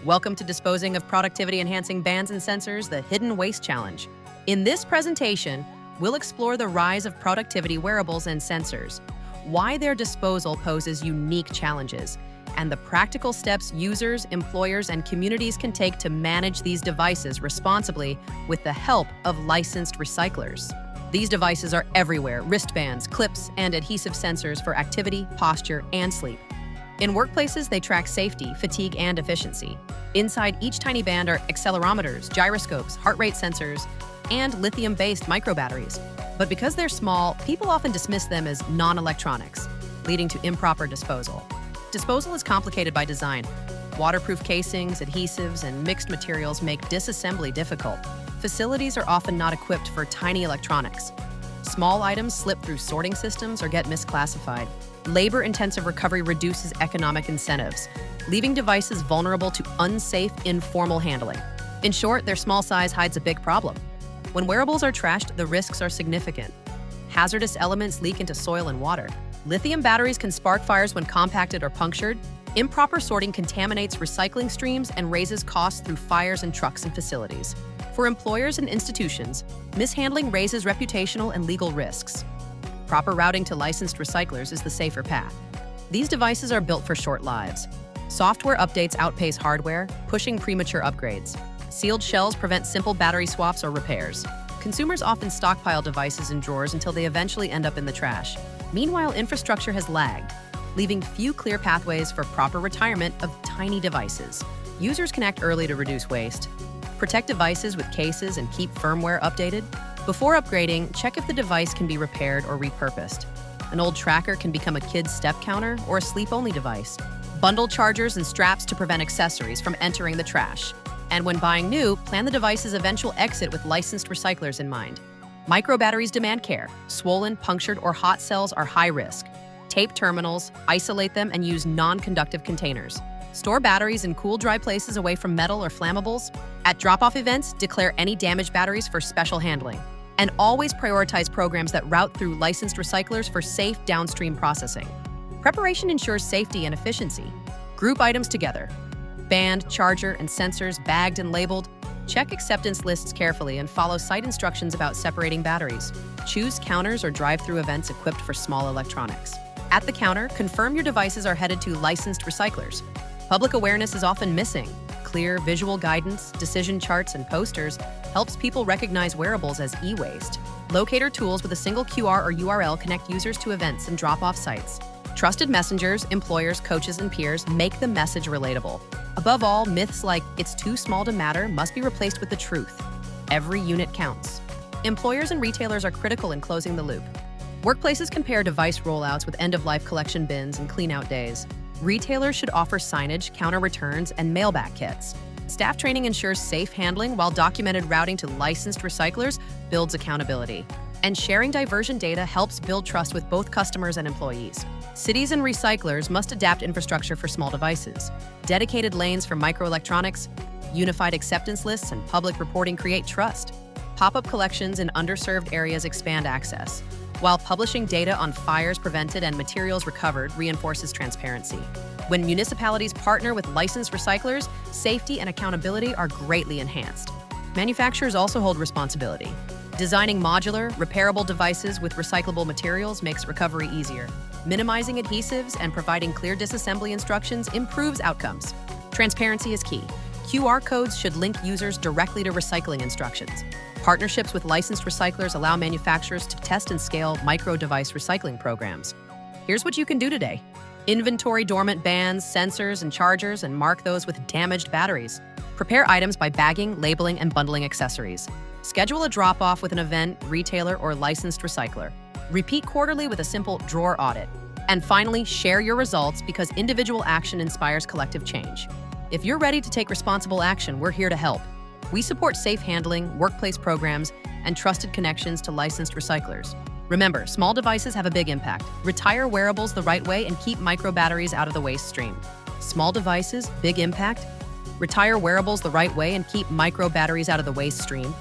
Welcome to Disposing of Productivity-Enhancing Bands and Sensors, the Hidden Waste Challenge. In this presentation, we'll explore the rise of productivity wearables and sensors, why their disposal poses unique challenges, and the practical steps users, employers, and communities can take to manage these devices responsibly with the help of licensed recyclers. These devices are everywhere: wristbands, clips, and adhesive sensors for activity, posture, and sleep. In workplaces, they track safety, fatigue, and efficiency. Inside each tiny band are accelerometers, gyroscopes, heart rate sensors, and lithium-based microbatteries. But because they're small, people often dismiss them as non-electronics, leading to improper disposal. Disposal is complicated by design. Waterproof casings, adhesives, and mixed materials make disassembly difficult. Facilities are often not equipped for tiny electronics. Small items slip through sorting systems or get misclassified. Labor-intensive recovery reduces economic incentives, leaving devices vulnerable to unsafe, informal handling. In short, their small size hides a big problem. When wearables are trashed, the risks are significant. Hazardous elements leak into soil and water. Lithium batteries can spark fires when compacted or punctured. Improper sorting contaminates recycling streams and raises costs through fires in trucks and facilities. For employers and institutions, mishandling raises reputational and legal risks. Proper routing to licensed recyclers is the safer path. These devices are built for short lives. Software updates outpace hardware, pushing premature upgrades. Sealed shells prevent simple battery swaps or repairs. Consumers often stockpile devices in drawers until they eventually end up in the trash. Meanwhile, infrastructure has lagged, leaving few clear pathways for proper retirement of tiny devices. Users can act early to reduce waste. Protect devices with cases and keep firmware updated. Before upgrading, check if the device can be repaired or repurposed. An old tracker can become a kid's step counter or a sleep-only device. Bundle chargers and straps to prevent accessories from entering the trash. And when buying new, plan the device's eventual exit with licensed recyclers in mind. Microbatteries demand care. Swollen, punctured, or hot cells are high risk. Tape terminals, isolate them, and use non-conductive containers. Store batteries in cool, dry places away from metal or flammables. At drop-off events, declare any damaged batteries for special handling. And always prioritize programs that route through licensed recyclers for safe downstream processing. Preparation ensures safety and efficiency. Group items together. Band, charger, and sensors bagged and labeled. Check acceptance lists carefully and follow site instructions about separating batteries. Choose counters or drive-through events equipped for small electronics. At the counter, confirm your devices are headed to licensed recyclers. Public awareness is often missing. Clear visual guidance, decision charts, and posters helps people recognize wearables as e-waste. Locator tools with a single QR or URL connect users to events and drop-off sites. Trusted messengers, employers, coaches, and peers make the message relatable. Above all, myths like "it's too small to matter" must be replaced with the truth. Every unit counts. Employers and retailers are critical in closing the loop. Workplaces can pair device rollouts with end-of-life collection bins and clean-out days. Retailers should offer signage, counter returns, and mail-back kits. Staff training ensures safe handling, while documented routing to licensed recyclers builds accountability. And sharing diversion data helps build trust with both customers and employees. Cities and recyclers must adapt infrastructure for small devices. Dedicated lanes for microelectronics, unified acceptance lists, and public reporting create trust. Pop-up collections in underserved areas expand access, while publishing data on fires prevented and materials recovered reinforces transparency. When municipalities partner with licensed recyclers, safety and accountability are greatly enhanced. Manufacturers also hold responsibility. Designing modular, repairable devices with recyclable materials makes recovery easier. Minimizing adhesives and providing clear disassembly instructions improves outcomes. Transparency is key. QR codes should link users directly to recycling instructions. Partnerships with licensed recyclers allow manufacturers to test and scale micro-device recycling programs. Here's what you can do today. Inventory dormant bands, sensors, and chargers, and mark those with damaged batteries. Prepare items by bagging, labeling, and bundling accessories. Schedule a drop-off with an event, retailer, or licensed recycler. Repeat quarterly with a simple drawer audit. And finally, share your results, because individual action inspires collective change. If you're ready to take responsible action, we're here to help. We support safe handling, workplace programs, and trusted connections to licensed recyclers. Remember, small devices have a big impact. Retire wearables the right way and keep microbatteries out of the waste stream. Small devices, big impact. Retire wearables the right way and keep microbatteries out of the waste stream.